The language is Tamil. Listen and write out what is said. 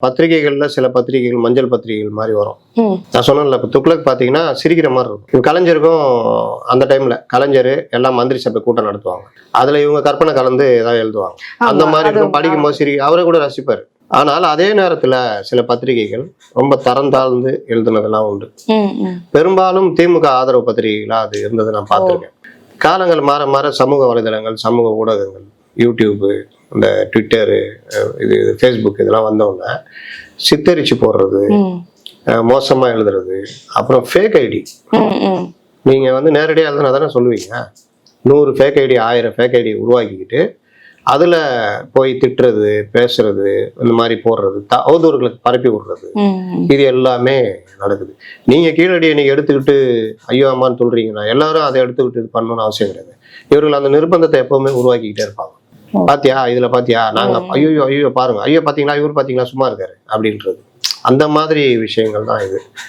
பத்திரிகைகள்ல சில பத்திரிகைகள் மஞ்சள் பத்திரிகைகள் மாதிரி வரும். நான் சொன்னேன்ல, இப்போ துக்ளக் பார்த்தீங்கன்னா சிரிக்கிற மாதிரி இருக்கும். இப்போ கலைஞருக்கும் அந்த டைம்ல கலைஞர் எல்லாம் மந்திரி சபை கூட்டம் நடத்துவாங்க. அதுல இவங்க கற்பனை கலந்து ஏதாவது எழுதுவாங்க. அந்த மாதிரி இருக்கும். படிக்கும்போது அவரை கூட ரசிப்பாரு. ஆனால் அதே நேரத்துல சில பத்திரிகைகள் ரொம்ப தரம் தாழ்ந்து எழுதுனதெல்லாம் உண்டு. பெரும்பாலும் திமுக ஆதரவு பத்திரிகைகளா அது இருந்தது நான் பார்த்திருக்கேன். காலங்கள் மாற மாற சமூக வலைதளங்கள், சமூக ஊடகங்கள், யூடியூப்பு, இந்த ட்விட்டரு, இது ஃபேஸ்புக் இதெல்லாம் வந்தோடனே சித்தரிச்சு போடுறது, மோசமா எழுதுறது, அப்புறம் ஃபேக் ஐடி. நீங்க வந்து நேரடியாக எழுதுனா தானே சொல்லுவீங்க. 100 ஃபேக் ஐடி 1000 ஃபேக் ஐடி உருவாக்கிக்கிட்டு அதுல போய் திட்டுறது, பேசுறது, இந்த மாதிரி போடுறது, அவதூறுகளுக்கு பரப்பி விடுறது, இது எல்லாமே நடக்குது. நீங்க கீழடியை நீங்க எடுத்துக்கிட்டு ஐயோ அம்மான்னு சொல்றீங்கன்னா எல்லாரும் அதை எடுத்துக்கிட்டு இது பண்ணணும்னு அவசியம் கிடையாது. இவர்கள் அந்த நிர்பந்தத்தை எப்பவுமே உருவாக்கிக்கிட்டே இருப்பாங்க. பாத்தியா, இதுல பாத்தியா, நாங்க ஐயோ ஐயோ பாருங்க, ஐயோ பாத்தீங்களா, இவர் பாத்தீங்களா, சும்மா இருக்காரு அப்படின்றது. அந்த மாதிரி விஷயங்கள் தான் இது.